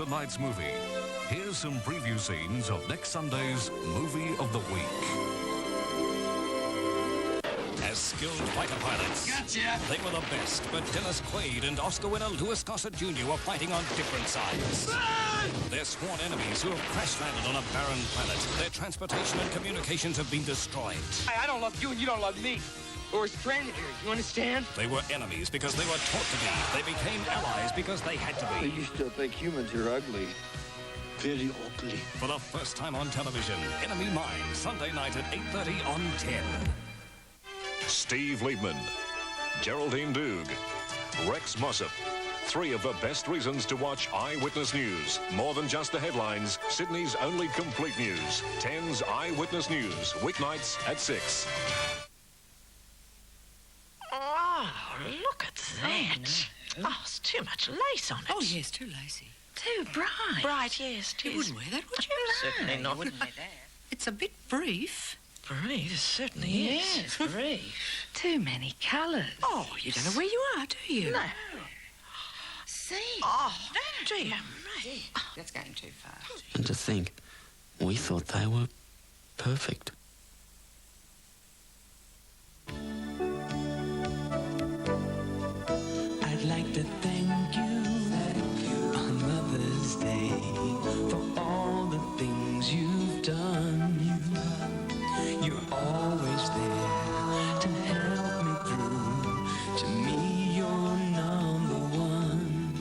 tonight's movie. Here's some preview scenes of next Sunday's Movie of the Week. As skilled fighter pilots, Gotcha! They were the best, but Dennis Quaid and Oscar winner Louis Gossett Jr. were fighting on different sides. They're sworn enemies who have crash-landed on a barren planet. Their transportation and communications have been destroyed. I don't love you and you don't love me. We're stranded here, you understand? They were enemies because they were taught to be. They became allies because they had to be. You still think humans are ugly. Very ugly. For the first time on television, Enemy Mine, Sunday night at 8:30 on 10. Steve Liebman, Geraldine Doog, Rex Mossop. 3 of the best reasons to watch Eyewitness News. More than just the headlines, Sydney's only complete news. 10's Eyewitness News, weeknights at 6. Oh, look at that. Oh, it's too much lace on it. Oh, yes, too lacy. Too bright. Bright, yes, too. You wouldn't wear that, would you? Certainly No, not. you wouldn't wear that. It's a bit brief. Bright, it certainly is. Yes, brief. Too many colours. Oh, you don't know where you are, do you? No. See? Oh, dear. That's going too far. And to think, we thought they were perfect. I'd like to thank you on Mother's Day for all the things you've done. You're always there to help me through. To me, you're number one.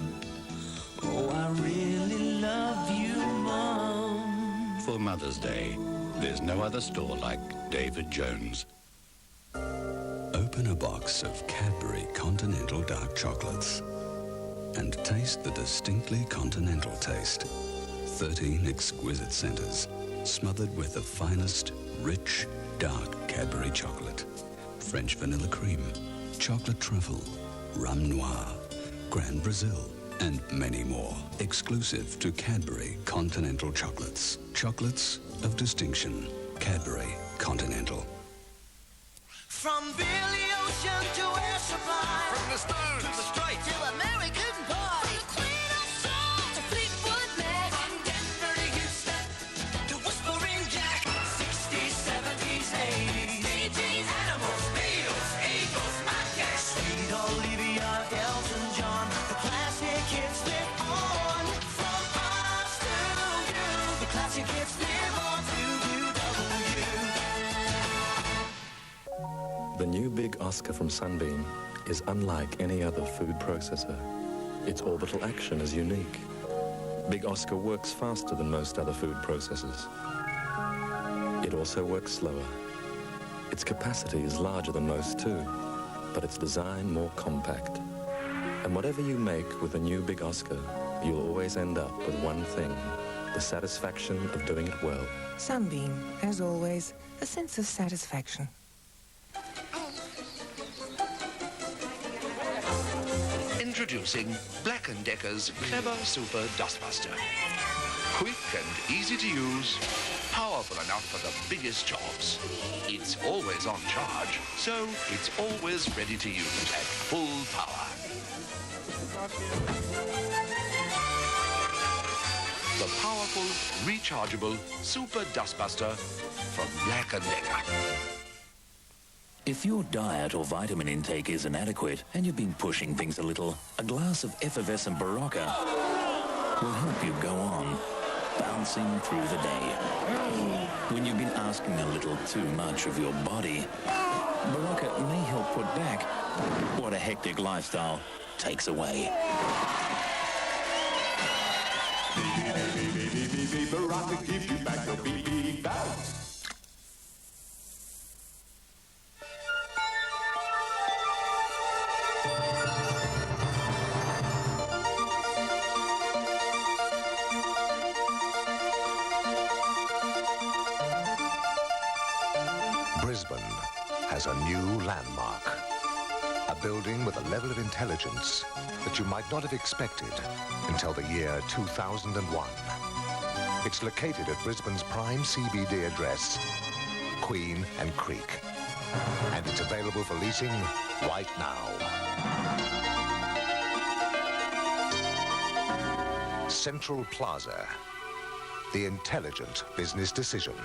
Oh, I really love you, Mom. For Mother's Day, there's no other store like David Jones. Open a box of Cadbury Continental Dark Chocolates and taste the distinctly continental taste. 13 exquisite centers, smothered with the finest, rich, dark Cadbury chocolate. French vanilla cream, chocolate truffle, rum noir, Grand Brazil, and many more. Exclusive to Cadbury Continental Chocolates. Chocolates of distinction. Cadbury Continental. From Billy Ocean to Air Supply. From the Stones to the Straight to American Pie. From the Queen of Soul to Fleetwood Mac. From Denver to Houston to Whispering Jack. 60s, 70s, 80s. DJs, Animals, Beatles, Eagles, Outcasts. Sweet Olivia, Elton John. The classic hits live on. From us to you. The classic hits live on to The new Big Oscar from Sunbeam is unlike any other food processor. Its orbital action is unique. Big Oscar works faster than most other food processors. It also works slower. Its capacity is larger than most too, but its design more compact. And whatever you make with the new Big Oscar, you'll always end up with one thing, the satisfaction of doing it well. Sunbeam, as always, a sense of satisfaction. Introducing Black & Decker's Clever Super Dustbuster. Quick and easy to use, powerful enough for the biggest jobs. It's always on charge, so it's always ready to use at full power. The powerful, rechargeable Super Dustbuster from Black & Decker. If your diet or vitamin intake isn't adequate and you've been pushing things a little, a glass of effervescent Barocca will help you go on, bouncing through the day. When you've been asking a little too much of your body, Barocca may help put back what a hectic lifestyle takes away. Barocca gives you back your beep bounce. Brisbane has a new landmark. A building with a level of intelligence that you might not have expected until the year 2001. It's located at Brisbane's prime CBD address, Queen and Creek. And it's available for leasing right now. Central Plaza. The intelligent business decision.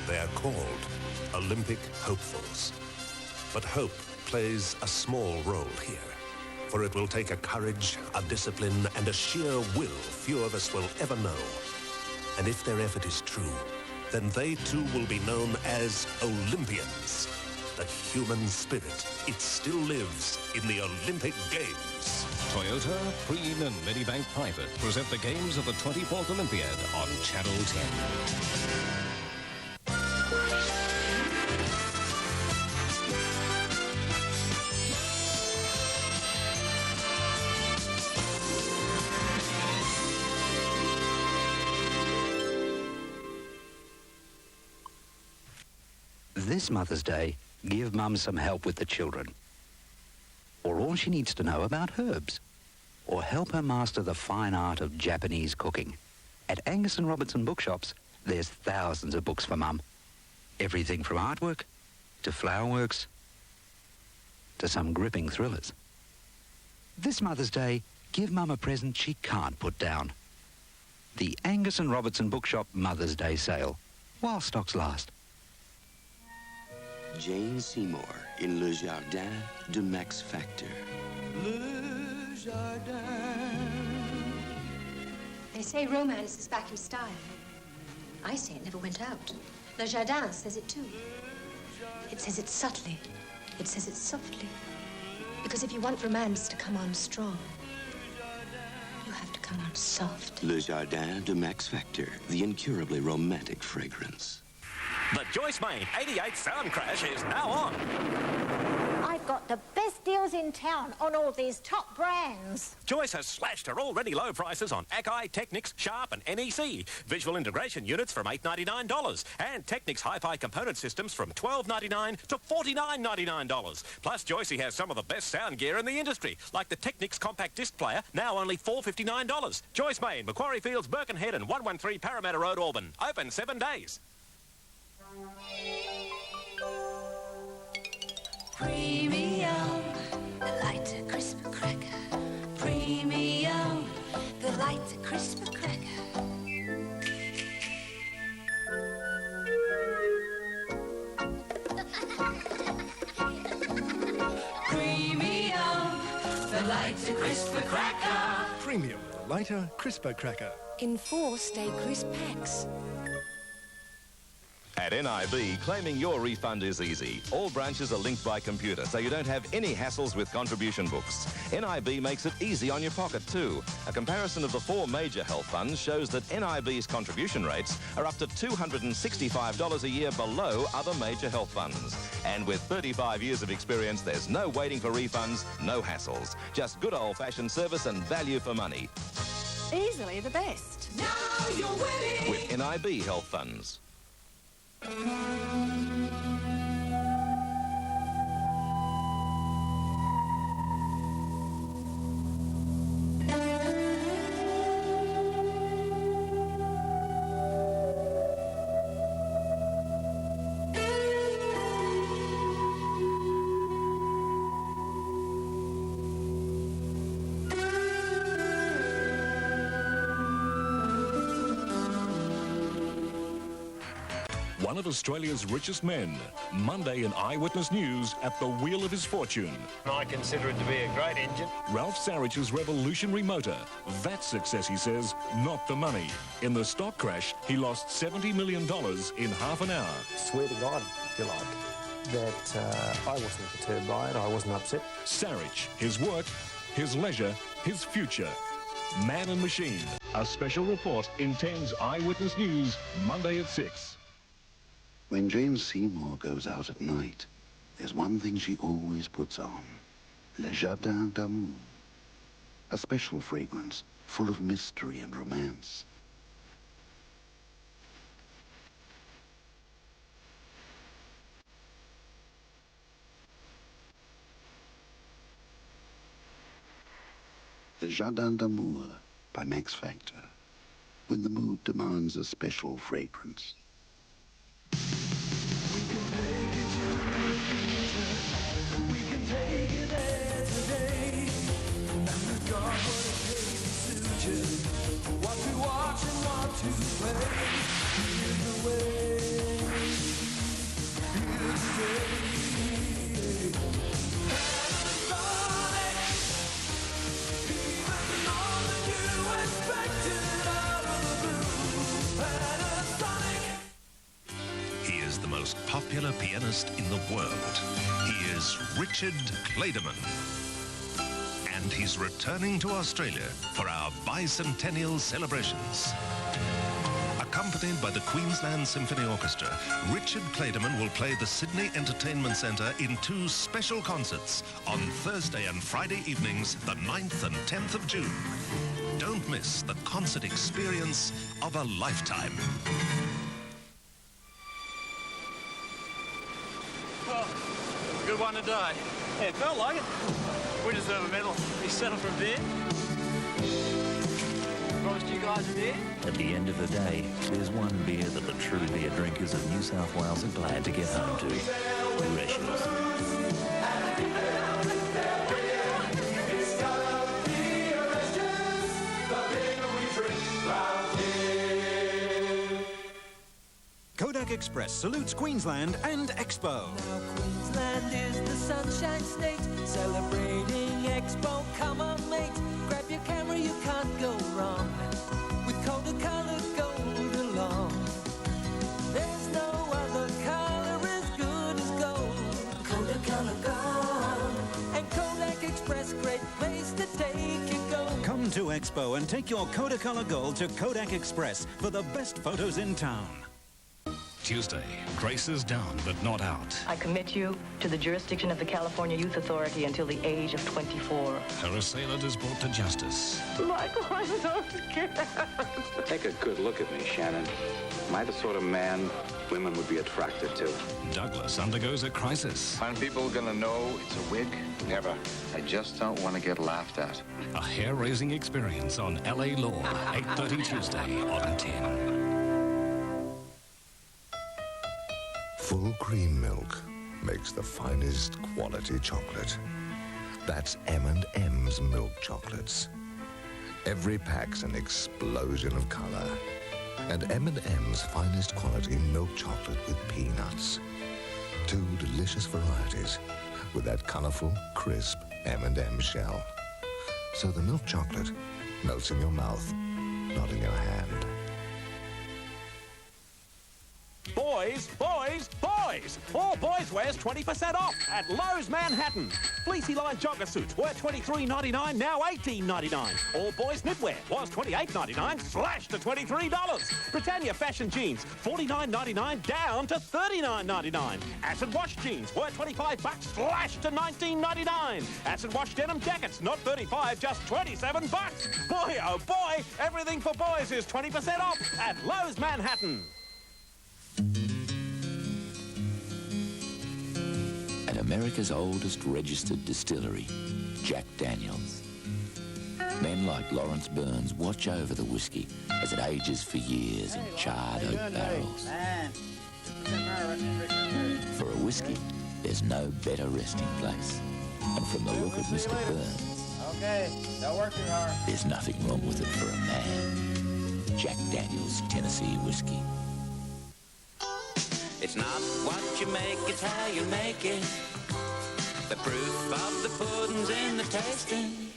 They are called Olympic hopefuls. But hope plays a small role here. For it will take a courage, a discipline, and a sheer will few of us will ever know. And if their effort is true, then they too will be known as Olympians. The human spirit, it still lives in the Olympic Games. Toyota, Preen and Medibank Private present the games of the 24th Olympiad on Channel 10. This Mother's Day, give Mum some help with the children. Or all she needs to know about herbs. Or help her master the fine art of Japanese cooking. At Angus & Robertson bookshops, there's thousands of books for Mum. Everything from artwork to flowerworks to some gripping thrillers. This Mother's Day, give Mum a present she can't put down. The Angus & Robertson Bookshop Mother's Day sale, while stocks last. Jane Seymour in Le Jardin de Max Factor. Le Jardin. They say romance is back in style. I say it never went out. Le Jardin says it too. It says it subtly. It says it softly. Because if you want romance to come on strong, you have to come on soft. Le Jardin de Max Factor, the incurably romantic fragrance. The Joyce Main 88 Sound Crash is now on. I've got the best deals in town on all these top brands. Joyce has slashed her already low prices on Akai, Technics, Sharp and NEC. Visual integration units from $8.99 and Technics Hi-Fi component systems from $12.99 to $49.99. Plus, Joycey has some of the best sound gear in the industry, like the Technics compact disc player, now only $4.59. Joyce Main, Macquarie Fields, Birkenhead and 113 Parramatta Road, Auburn. Open 7 days. Premium, the lighter, crisper cracker. Premium, the lighter, crisper cracker. Premium, the lighter, crisper cracker. Premium, the lighter, crisper cracker. In 4 Stay Crisp packs. At NIB, claiming your refund is easy. All branches are linked by computer, so you don't have any hassles with contribution books. NIB makes it easy on your pocket too. A comparison of the 4 major health funds shows that NIB's contribution rates are up to $265 a year below other major health funds. And with 35 years of experience, there's no waiting for refunds, no hassles. Just good old-fashioned service and value for money. Easily the best. Now you're winning. With NIB Health Funds. One of Australia's richest men, Monday in Eyewitness News at the wheel of his fortune. I consider it to be a great engine. Ralph Sarrich's revolutionary motor. That success, he says, not the money. In the stock crash, he lost $70 million in half an hour. Swear to God, if you like, that I wasn't perturbed by it. I wasn't upset. Sarrich, his work, his leisure, his future. Man and Machine. A special report in 10's Eyewitness News, Monday at 6. When Jane Seymour goes out at night, there's one thing she always puts on. Le Jardin d'Amour. A special fragrance full of mystery and romance. Le Jardin d'Amour by Max Factor. When the mood demands a special fragrance. finest in the world. He is Richard Clayderman. And he's returning to Australia for our bicentennial celebrations. Accompanied by the Queensland Symphony Orchestra, Richard Clayderman will play the Sydney Entertainment Centre in 2 special concerts on Thursday and Friday evenings, the 9th and 10th of June. Don't miss the concert experience of a lifetime. Well, good one today. Yeah, it felt like it. We deserve a medal. You settle for a beer? Promised you guys a beer? At the end of the day, there's one beer that the true beer drinkers of New South Wales are glad to get home to. Resh's. Kodak Express salutes Queensland and Expo. Now Queensland is the Sunshine State, celebrating Expo. Come on, mate, grab your camera, you can't go wrong with Kodak Color Gold along. There's no other color as good as gold. Kodak Color Gold and Kodak Express, great place to take your gold. Come to Expo and take your Kodak Color Gold to Kodak Express for the best photos in town. Tuesday, Grace is down but not out. I commit you to the jurisdiction of the California Youth Authority until the age of 24. Her assailant is brought to justice. Michael, I'm so scared. Take a good look at me, Shannon. Am I the sort of man women would be attracted to? Douglas undergoes a crisis. Aren't people gonna know it's a wig? Never. I just don't want to get laughed at. A hair-raising experience on LA Law, 8:30 Tuesday on 10. Full cream milk makes the finest quality chocolate. That's M&M's milk chocolates. Every pack's an explosion of color. And M&M's finest quality milk chocolate with peanuts. 2 delicious varieties with that colorful, crisp M&M shell. So the milk chocolate melts in your mouth, not in your hand. Boys, boys, boys! All boys wears 20% off at Lowe's Manhattan. Fleecy line jogger suits were $23.99, now $18.99. All boys knitwear was $28.99, slashed to $23. Britannia fashion jeans, $49.99, down to $39.99. Acid wash jeans were $25, slashed to $19.99. Acid wash denim jackets, not $35, just $27. Boy, oh boy, everything for boys is 20% off at Lowe's Manhattan. At America's oldest registered distillery, Jack Daniels. Men like Lawrence Burns watch over the whiskey as it ages for years in charred oak barrels. For a whiskey, there's no better resting place. And from the look of Mr. Burns, Okay, don't work too hard. there's nothing wrong with it for a man. Jack Daniels Tennessee Whiskey. It's not what you make, it's how you make it. The proof of the pudding's in the tasting.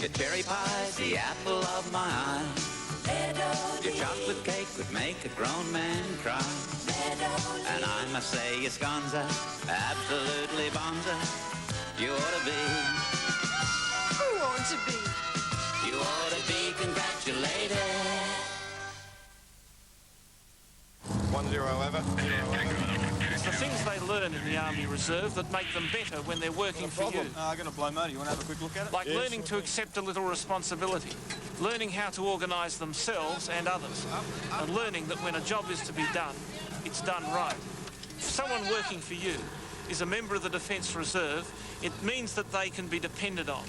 Your cherry pie's the apple of my eye. Your chocolate cake would make a grown man cry. And I must say your scones are absolutely bonza. You ought to be. Who ought to be? You ought to be congratulated. 1-0 over. It's the things they learn in the Army Reserve that make them better when they're working for you. I'm going to blow motor. You want to have a quick look at it? Like learning to accept a little responsibility, learning how to organise themselves and others, and learning that when a job is to be done, it's done right. If someone working for you is a member of the Defence Reserve, it means that they can be depended on.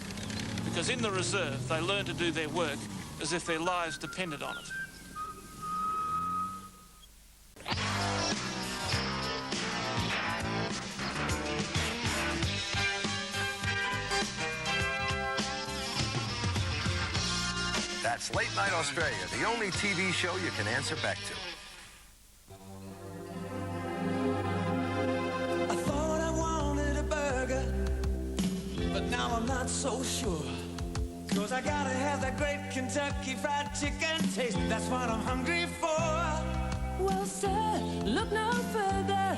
Because in the reserve, they learn to do their work as if their lives depended on it. That's Late Night Australia, the only TV show you can answer back to. I thought I wanted a burger, but now I'm not so sure. 'Cause I gotta have that great Kentucky Fried Chicken taste. That's what I'm hungry for. Well, sir, look no further.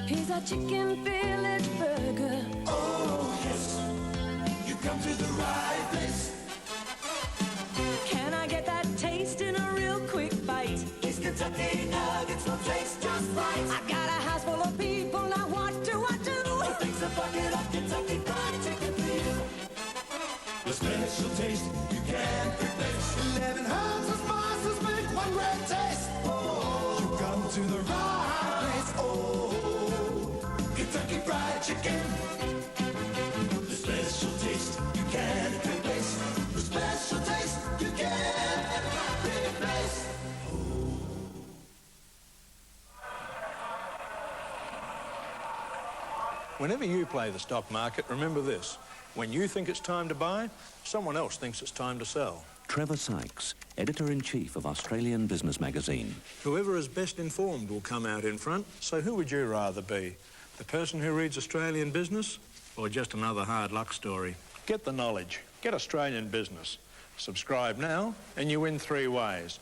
Pizza, chicken, fillet, burger. Oh, yes, you come to the right place. Can I get that taste in a real quick bite? These Kentucky nuggets will taste just right. I got a house full of people, now what do I do? Well, fix a bucket of Kentucky Fried Chicken for you. The special taste you can't replace. 11 herbs and spices make one great taste. Oh, you come to the right place. Oh, Kentucky Fried Chicken. The special taste you can't replace. The special taste you can't replace. Whenever you play the stock market, remember this. When you think it's time to buy, someone else thinks it's time to sell. Trevor Sykes, Editor-in-Chief of Australian Business Magazine. Whoever is best informed will come out in front. So who would you rather be? The person who reads Australian Business or just another hard luck story? Get the knowledge. Get Australian Business. Subscribe now and you win 3 ways.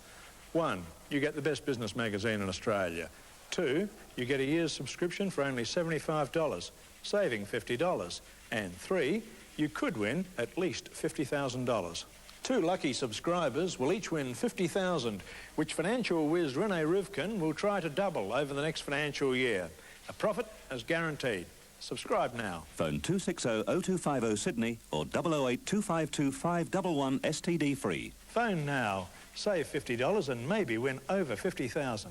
1, you get the best business magazine in Australia. 2, you get a year's subscription for only $75, saving $50. And 3, you could win at least $50,000. 2 lucky subscribers will each win $50,000, which financial whiz Rene Rivkin will try to double over the next financial year. A profit is guaranteed. Subscribe now. Phone 260-0250 Sydney or 008-252-511 STD free. Phone now. Save $50 and maybe win over $50,000.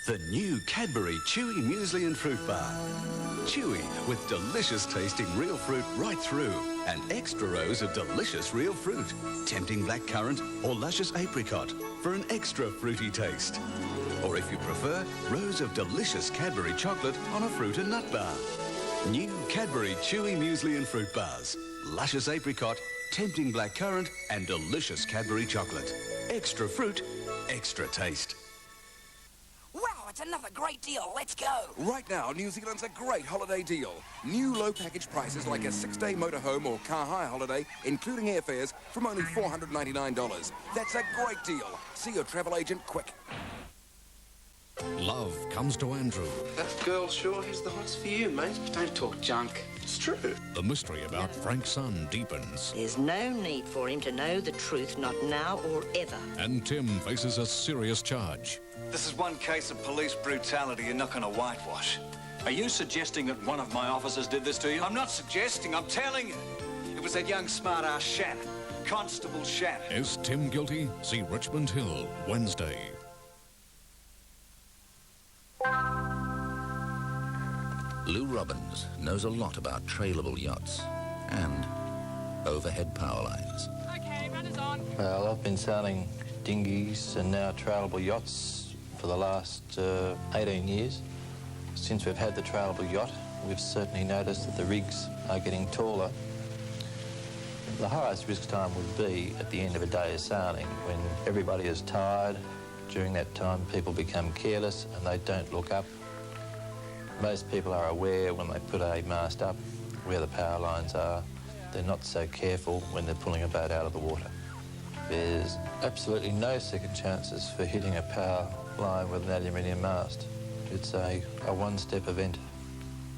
The new Cadbury Chewy Muesli and Fruit Bar. Chewy with delicious tasting real fruit right through and extra rows of delicious real fruit, tempting blackcurrant or luscious apricot for an extra fruity taste. Or if you prefer, rows of delicious Cadbury chocolate on a fruit and nut bar. New Cadbury Chewy Muesli and Fruit Bars. Luscious apricot, tempting blackcurrant and delicious Cadbury chocolate. Extra fruit, extra taste. Wow, it's another great deal. Let's go. Right now, New Zealand's a great holiday deal. New low package prices like a 6-day motorhome or car hire holiday, including airfares, from only $499. That's a great deal. See your travel agent quick. Love comes to Andrew. That girl sure has the hots for you, mate. Don't talk junk. It's true. The mystery about Frank's son deepens. There's no need for him to know the truth, not now or ever. And Tim faces a serious charge. This is one case of police brutality you're not going to whitewash. Are you suggesting that one of my officers did this to you? I'm not suggesting, I'm telling you. It was that young smart-ass Shannon, Constable Shannon. Is Tim guilty? See Richmond Hill, Wednesday. Lou Robbins knows a lot about trailable yachts and overhead power lines. Okay, runners on. Well, I've been sailing dinghies and now trailable yachts for the last 18 years. Since we've had the trailable yacht, we've certainly noticed that the rigs are getting taller. The highest risk time would be at the end of a day of sailing when everybody is tired. During that time, people become careless and they don't look up. Most people are aware when they put a mast up where the power lines are. They're not so careful when they're pulling a boat out of the water. There's absolutely no second chances for hitting a power line with an aluminium mast. It's a one-step event.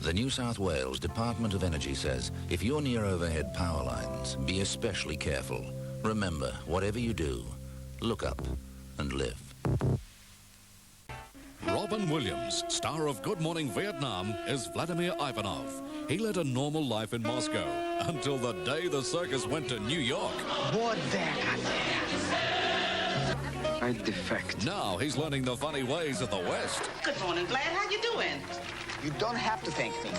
The New South Wales Department of Energy says if you're near overhead power lines, be especially careful. Remember, whatever you do, look up and live. Robin Williams, star of Good Morning Vietnam, is Vladimir Ivanov. He led a normal life in Moscow until the day the circus went to New York. I defect. Now he's learning the funny ways of the West. Good morning, Vlad. How you doing? You don't have to thank me.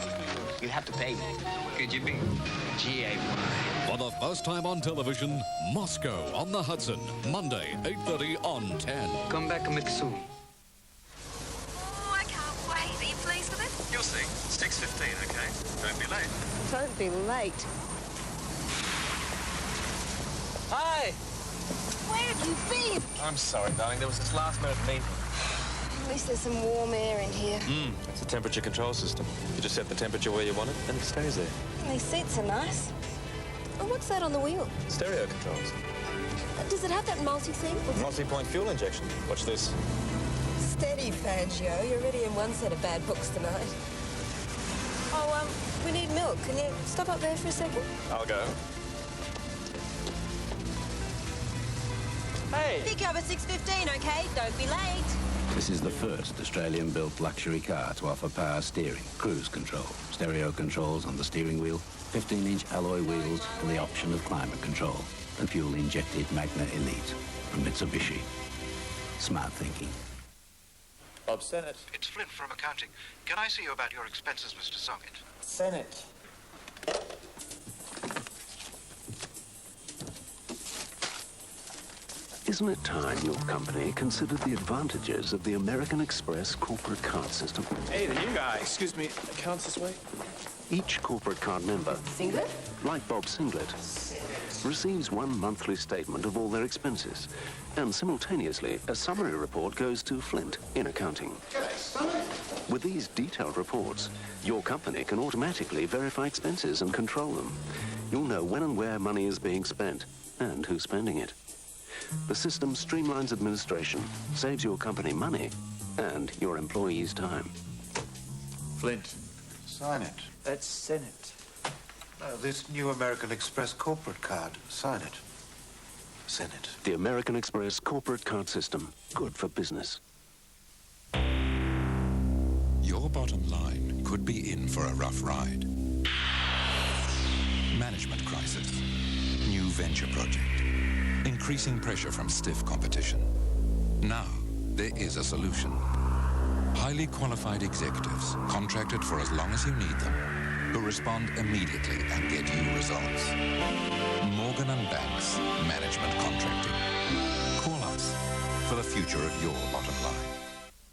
You have to pay me. Could you be? G-A-Y. For the first time on television, Moscow on the Hudson, Monday, 8:30 on 10. Come back soon. Oh, I can't wait. Are you pleased with it? You'll see. 6:15, okay? Don't be late. Don't be late. Hi! Where have you been? I'm sorry, darling. There was this last-minute meeting. At least there's some warm air in here. It's a temperature control system. You just set the temperature where you want it, and it stays there. These seats are nice. Oh, what's that on the wheel? Stereo controls. Does it have that multi-thing? Multi-point fuel injection. Watch this. Steady, Fangio. You're already in one set of bad books tonight. Oh, we need milk. Can you stop up there for a second? I'll go. Hey! Pick you up at 6:15, okay? Don't be late. This is the first Australian-built luxury car to offer power steering, cruise control, stereo controls on the steering wheel, 15-inch alloy wheels, and the option of climate control, and fuel-injected Magna Elite from Mitsubishi. Smart thinking. Bob Sennett. It's Flint from accounting. Can I see you about your expenses, Mr. Socket? Sennett. Isn't it time your company considered the advantages of the American Express corporate card system? Hey, the new guy. Excuse me, accounts this way? Each corporate card member, Singlet? like Bob Singlet, receives one monthly statement of all their expenses. And simultaneously, a summary report goes to Flint in accounting. With these detailed reports, your company can automatically verify expenses and control them. You'll know when and where money is being spent and who's spending it. The system streamlines administration, saves your company money, and your employees' time. Flint. Sign it. That's Sennett. No, this new American Express corporate card. Sign it. Sign it. The American Express corporate card system. Good for business. Your bottom line could be in for a rough ride. Management crisis. New venture project. Increasing pressure from stiff competition. Now, there is a solution. Highly qualified executives, contracted for as long as you need them, who respond immediately and get you results. Morgan & Banks Management Contracting. Call us for the future of your bottom line.